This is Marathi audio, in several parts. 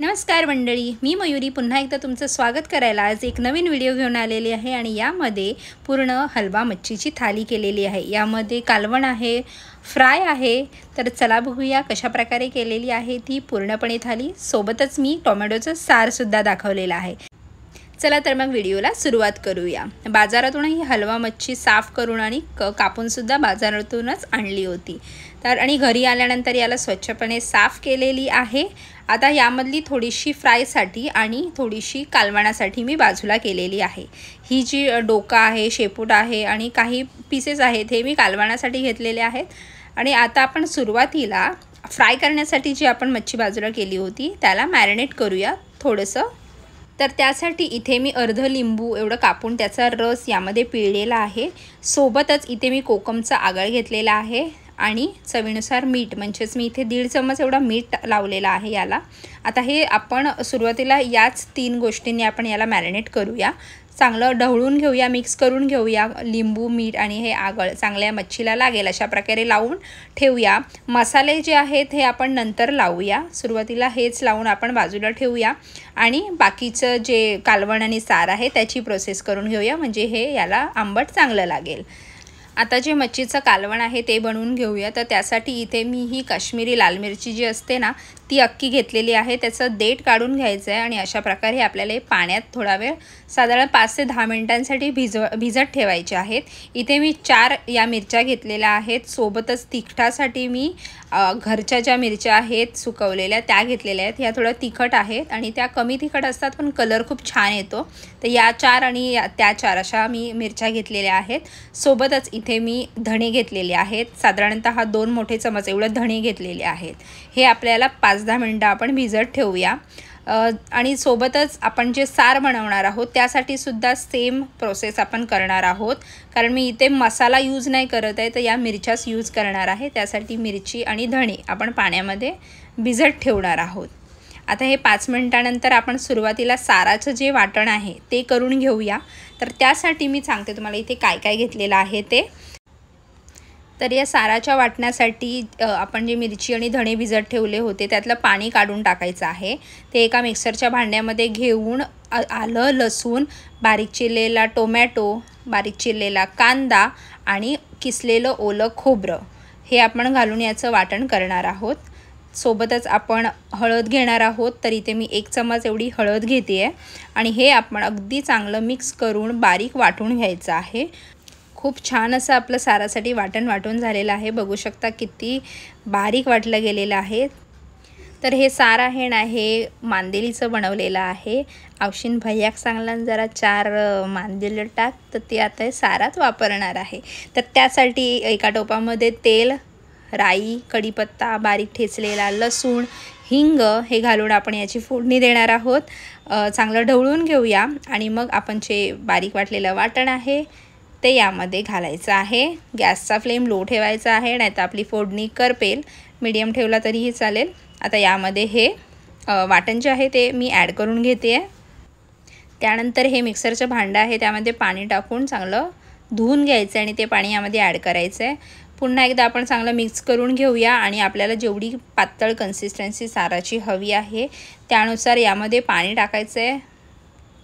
नमस्कार मंडळी, मी मयुरी पुन्हा एकदा तुमचं स्वागत करायला आज एक नवीन व्हिडिओ घेऊन आलेली आहे आणि यामध्ये पूर्ण हलवा मच्छीची थाली केलेली आहे। यामध्ये कालवण आहे, फ्राय आहे। तर चला बघूया कशा प्रकारे केलेली आहे ती पूर्णपणे थाली। सोबतच मी टोमॅटोचं सार सुद्धा दाखवलेलं आहे। चला तर मग व्हिडिओला सुरुवात करूया। बाजारातून ही हलवा मच्छी साफ करून आणि कापून सुद्धा बाजारातूनच आणली होती। तर आणि घरी आल्यानंतर याला स्वच्छपणे साफ केलेली आहे। आता यामधली थोडीशी फ्रायसाठी आणि थोडीशी कालवणासाठी मी बाजूला केलेली आहे। ही जी डोका आहे, शेपूट आहे आणि काही पीसेस आहेत हे मी कालवणासाठी घेतलेले आहेत। आणि आता आपण सुरुवातीला फ्राय करण्यासाठी जी आपण मच्छी बाजूला केली होती त्याला मॅरिनेट करूया थोडंसं। तर त्यासाठी इथे मी अर्ध लिंबू एवढं कापून त्याचा रस यामध्ये पिळलेला आहे। सोबतच इथे मी कोकमचा आगळ घेतलेला आहे आणि चवीनुसार मीठ, म्हणजेच मी इथे 1.5 चम्मच एवढा मीठ लावलेला आहे याला। आता हे आपण सुरुवातीला याच 3 गोष्टींनी आपण याला मॅरिनेट करूया। चांगलं ढवळून घेऊया, मिक्स करून घेऊया। लिंबू, मीठ आणि हे आगळ चांगल्या मच्छीला लागेल अशा प्रकारे लावून ठेवूया। मसाले जे आहेत हे आपण नंतर लावूया, सुरुवातीला हेच लावून आपण बाजूला ठेवूया आणि बाकीचं जे कालवण आणि सार आहे त्याची प्रोसेस करून घेऊया, म्हणजे हे याला आंबट चांगलं लागेल। आता जे मच्छीचं कालवण आहे ते बनवून घेऊया। तर त्यासाठी इथे मी ही काश्मीरी लाल मिरची जी असते ना ती अक्की घेतलेली आहे। त्याचं देठ काढून घ्यायचं आहे आणि अशा प्रकारे आपल्याला पाण्यात थोडा वेळ साधारण 5 ते 10 मिनिटांसाठी भिजत ठेवायचे आहेत। इथे मी 4 या मिरच्या घेतलेल्या आहेत। सोबतच तिखटासाठी मी घरच्या ज्या मिरच्या आहेत सुकवलेल्या त्या घेतलेल्या आहेत। ह्या थोड्या तिखट आहेत आणि त्या कमी तिखट असतात पण कलर खूप छान येतो। तर या 4 आणि त्या 4 अशा मी मिरच्या घेतलेल्या आहेत। सोबतच इथे मी धणे घेतलेले आहेत, साधारणतः 2 मोठे चमच एवढे धणे घेतलेले आहेत। हे आपल्याला 5-10 मिनिटं आपण भिजत ठेवूया। आणि सोबतच आपण जे सार बनवणार आहोत त्यासाठी सुद्धा सेम प्रोसेस आपण करणार आहोत, कारण मी इथे मसाला यूज नाही करत आहे, तर या मिरच्याच यूज करणार आहे। त्यासाठी मिरची आणि धणे आपण पाण्यामध्ये भिजत ठेवणार आहोत। आता हे 5 मिनिटानंतर आपण सुरुवातीला साराचं जे वाटण आहे ते करून घेऊया। तर त्यासाठी मी सांगते तुम्हाला इथे काय काय घेतलेलं आहे ते। तर या साराच्या वाटण्यासाठी आपण जे मिरची आणि धणे भिजत ठेवले होते त्यातलं पाणी काढून टाकायचं आहे। ते एका मिक्सरच्या भांड्यामध्ये घेऊन आलं, लसूण, बारीक चिरलेला टोमॅटो, बारीक चिरलेला कांदा आणि किसलेलं ओलं खोबरं हे आपण घालून याचं वाटण करणार आहोत। सोबतच आपण हळद घेणार आहोत। तर इथे मी 1 चम्मच एवढी हळद घेते आहे आणि हे आपण अगदी चांगलं मिक्स करून बारीक वाटून घ्यायचं आहे। खूप छान असं आपलं सारासाठी वाटण वाटून झालेलं आहे, बघू शकता किती बारीक वाटलं गेलेलं आहे। तर हे सार आहे ना हे मांदेलीचं बनवलेलं आहे। आवशीन भैयाक सांगला जरा 4 मांदेली टाक, तर ते आता हे सारात वापरणार आहे। तर त्यासाठी एका टोपामध्ये तेल, राई, कढीपत्ता, बारीक ठेचलेला लसूण, हिंग हे घालून आपण याची फोडणी देणार आहोत। चांगलं ढवळून घेऊया आणि मग आपण जे बारीक वाटलेलं वाटण आहे ते यामध्ये घालायचं आहे। गॅसचा फ्लेम लो ठेवायचा आहे, नाहीतर आपली फोडणी करपेल। मीडियम ठेवला तरीही चालेल। आता यामध्ये हे वाटण जे आहे ते मी ॲड करून घेते आहे। त्यानंतर हे मिक्सरचं भांडं आहे त्यामध्ये पाणी टाकून चांगलं धुवून घ्यायचं आणि ते पाणी यामध्ये ॲड करायचं आहे। पुन्हा एकदा आपण चांगलं मिक्स करून घेऊया आणि आपल्याला जेवढी पातळ कन्सिस्टन्सी साराची हवी आहे त्यानुसार यामध्ये पाणी टाकायचं आहे।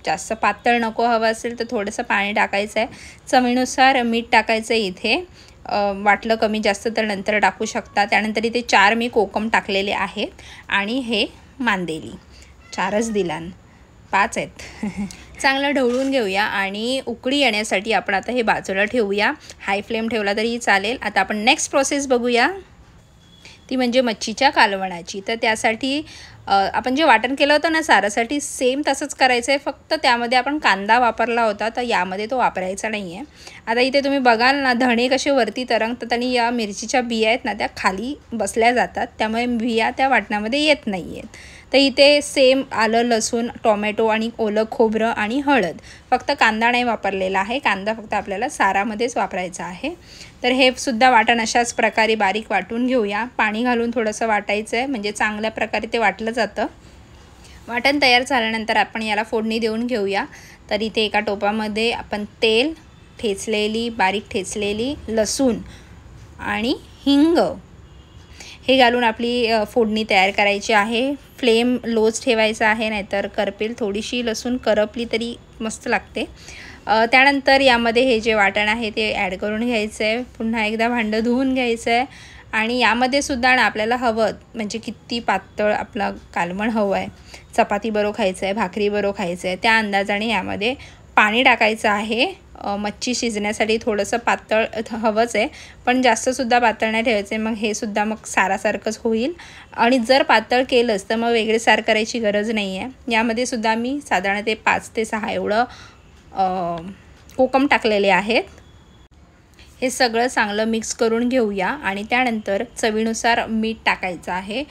जास्त पातळ नको हवं असेल तर थोडंसं पाणी टाकायचं आहे। चवीनुसार मीठ टाकायचं आहे इथे, वाटलं कमी जास्त तर नंतर टाकू शकता। त्यानंतर इथे 4 मी कोकम टाकलेले आहेत आणि हे मांदेली 4च दिलान, 5 आहेत। चांगलं ढवळून घेऊया आणि उकळी येण्यासाठी आपण आता हे बाजूला ठेवूया। हाय फ्लेम ठेवला तरीही चालेल। आता आपण नेक्स्ट प्रोसेस बघूया, ती म्हणजे मच्छीच्या कालवणाची। तर त्यासाठी आपण जे वाटण केलं होतं ना सारासाठी सेम तसंच करायचं आहे, फक्त त्यामध्ये आपण कांदा वापरला होता तर यामध्ये तो वापरायचा नाही आहे। आता इथे तुम्ही बघाल ना धणे कसे वरती तरंगतात आणि या मिरचीच्या बिया आहेत ना त्या खाली बसल्या जातात, त्यामुळे बिया त्या वाटणामध्ये येत नाही आहेत। तर इथे सेम आलं, लसूण, टोमॅटो आणि ओलं खोबरं आणि हळद, फक्त कांदा नाही वापरलेला आहे। कांदा फक्त आपल्याला सारामध्येच वापरायचा आहे। तर हे सुद्धा वाटण अशाच प्रकारे बारीक वाटून घेऊया। पाणी घालून थोडंसं वाटायचं आहे, म्हणजे चांगल्या प्रकारे ते वाटलं जातं। वाटण तयार झाल्यानंतर आपण याला फोडणी देऊन घेऊया। तर इथे एका टोपामध्ये आपण तेल, बारीक ठेचलेली लसूण आणि हिंग हे घालून आपली फोडणी तयार करायची आहे। फ्लेम लोच ठेवायचा आहे, नाहीतर करपेल। थोडीशी लसूण करपली तरी मस्त लागते। त्यानंतर यामध्ये हे जे वाटण आहे ते ॲड करून घ्यायचं आहे। पुन्हा एकदा भांडं धुवून घ्यायचं आहे आणि यामध्ये सुद्धा ना आपल्याला हवं म्हणजे किती पातळ आपला कालवण हवं आहे, चपाती बरोबर खायचं आहे, भाकरी बरोबर खायचं आहे, त्या अंदाजाने यामध्ये पाणी टाकायचं आहे। मच्छी शिजण्यासाठी थोडंसं पातळ हवंच आहे, पण जास्तसुद्धा पातळ नाही ठेवायचं आहे, मग हे सुद्धा मग सारासारखंच होईल। आणि जर पातळ केलंच तर मग वेगळे सार करायची गरज नाही आहे। यामध्ये सुद्धा मी साधारण ते 5 ते 6 एवढं कोकम टाकलेले आहेत। हे सगळं चांगलं मिक्स करून घेऊया आणि त्यानंतर चवीनुसार मीठ टाकायचं आहे।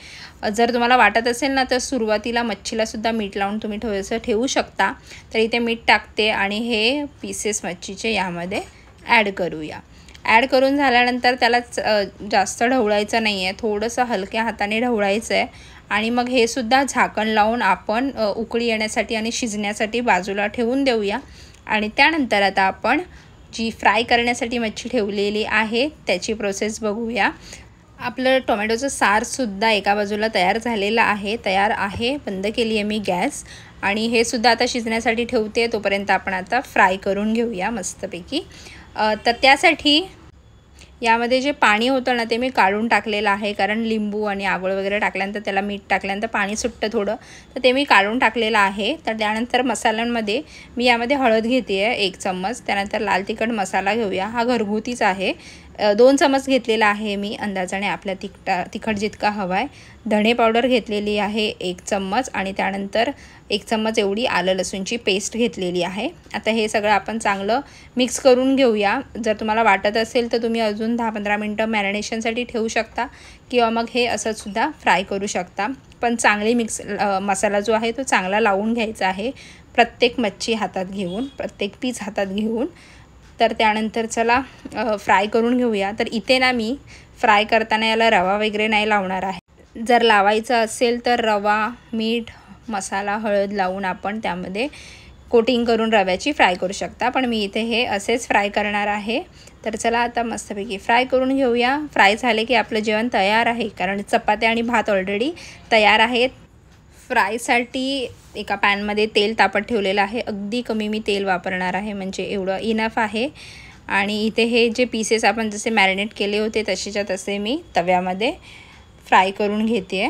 जर तुम्हाला वाटत असेल ना तर सुरुवातीला मच्छीला सुद्धा मीठ लावून तुम्ही थोडंसं ठेवू शकता। तर इथे मीठ टाकते आणि हे पीसेस मच्छीचे यामध्ये ॲड करूया। ॲड करून झाल्यानंतर त्याला जास्त ढवळायचं नाही आहे, थोडंसं हलक्या हाताने ढवळायचं आहे आणि मग हे सुद्धा झाकण लावून आपण उकळी येण्यासाठी आणि शिजण्यासाठी बाजूला ठेवून देऊया। आणि त्यानंतर आता आपण जी फ्राय करण्यासाठी मच्छी ठेवलेली आहे त्याची प्रोसेस बघूया। आपलं टोमॅटोचं सारसुद्धा एका बाजूला तयार झालेलं आहे, बंद केली आहे मी गॅस आणि हे सुद्धा आता शिजण्यासाठी ठेवते। तोपर्यंत आपण आता फ्राय करून घेऊया मस्तपैकी। तर त्यासाठी यामध्ये जे पाणी होतं ना ते मी काढून टाकलेलं आहे, कारण लिंबू आणि आवळ वगैरे टाकल्यानंतर त्याला मीठ टाकल्यानंतर पाणी सुटतं थोडं, तर ते मी काढून टाकलेलं आहे। तर त्यानंतर मसाल्यांमध्ये मी यामध्ये हळद घेते आहे 1 चम्मच, त्यानंतर लाल तिखट मसाला घेऊया, हा घरगुतीच आहे। 2 चम्मच घेतलेला आहे मी, अंदाजाने आपल्या तिखट जितका हवा आहे। धणे पावडर घेतलेली आहे 1 चम्मच आणि त्यानंतर 1 चम्मच एवढी आलं लसूणची पेस्ट घेतलेली आहे। आता हे सगळं आपण चांगलं मिक्स करून घेऊया। जर तुम्हाला वाटत असेल तर तुम्ही अजून 10-15 मिनटं मॅरिनेशनसाठी ठेवू शकता किंवा मग हे असं सुद्धा फ्राय करू शकता, पण चांगली मसाला जो आहे तो चांगला लावून घ्यायचा आहे, प्रत्येक मच्छी हातात घेऊन, प्रत्येक पीस हातात घेऊन। तर त्यानंतर चला फ्राय करून घेऊया। तर इथे ना मी फ्राय करताना याला रवा वगैरे नाही लावणार आहे। जर लावायचं असेल तर रवा, मीठ, मसाला, हळद लावून आपण त्यामध्ये कोटिंग करून रव्याची फ्राय करू शकता, पण मी इथे हे असेच फ्राय करणार आहे। तर चला आता मस्तपैकी फ्राय करून घेऊया। फ्राय झाले की आपलं जेवण तयार आहे, कारण चपात्या आणि भात ऑलरेडी तयार आहेत। फ्रायसाठी एका पॅनमध्ये तेल तापत ठेवलेलं आहे, अगदी कमी मी तेल वापरणार आहे, म्हणजे एवढं इनफ आहे। आणि इथे हे जे पीसेस आपण जसे मॅरिनेट केले होते तसेच्या तसे मी तव्यामध्ये फ्राय करून घेते।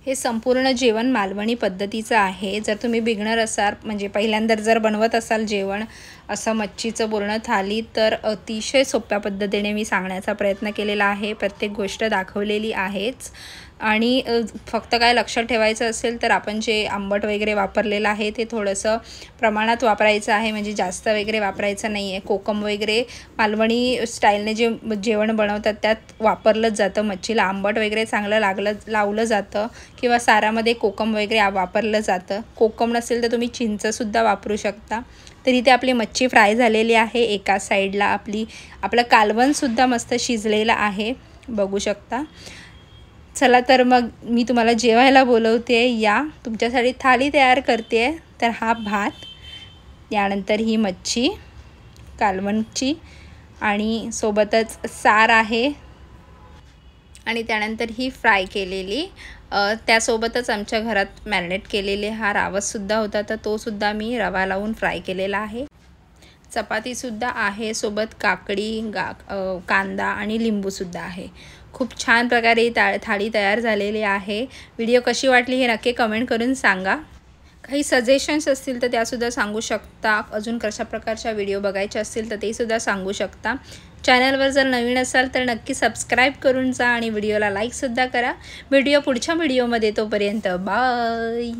हे संपूर्ण जेवण मालवणी पद्धतीचं आहे। जर तुम्ही बिगनर असाल, म्हणजे पहिल्यांदा जर बनवत असाल जेवण असं मच्छीचं पूर्ण थाली, तर अतिशय सोप्या पद्धतीने मी सांगण्याचा प्रयत्न केलेला आहे, प्रत्येक गोष्ट दाखवलेली आहेच। आणि फक्त काय लक्षात ठेवायचं असेल तर आपण जे आंबट वगैरे वापरलेलं आहे ते थोडंसं प्रमाणात वापरायचं आहे, म्हणजे जास्त वगैरे वापरायचं नाही आहे। कोकम वगैरे मालवणी स्टाईलने जे जेवण बनवतात त्यात वापरलंच जातं, मच्छीला आंबट वगैरे चांगलं लावलं जातं किंवा सारामध्ये कोकम वगैरे वापरलं जातं। कोकम नसेल तर तुम्ही चिंचसुद्धा वापरू शकता। तर इथे आपली मच्छी फ्राय झालेली आहे, एका साईडला आपलं कालवणसुद्धा मस्त शिजलेलं आहे, बघू शकता। चला तर मग मी तुम्हाला जेवायला बोलवते, या तुमच्यासाठी थाली तयार करते। तर हा भात, यानंतर ही मच्छी कालवणची आणि सोबतच सार आहे आणि त्यानंतर ही फ्राय केलेली, त्यासोबतच आमच्या घरात मॅरिनेट केलेले हा रावससुद्धा होता, तर तो सुद्धा मी रवा लावून फ्राय केलेला आहे। चपातीसुद्धा आहे, सोबत काकडी, कांदा आणि लिंबूसुद्धा आहे। खूप छान प्रकारे थाळी तयार झालेली आहे। व्हिडिओ कशी वाटली हे नक्की कमेंट करून सांगा। काही सजेशन्स असतील तर त्यासुद्धा सांगू शकता, अजून कशा प्रकारच्या व्हिडिओ बघायचे असतील तर ते सुद्धा सांगू शकता। चॅनलवर जर नवीन असाल तर नक्की सबस्क्राईब करून जा आणि व्हिडिओला लाईकसुद्धा करा। पुढच्या व्हिडिओमध्ये, तोपर्यंत बाय।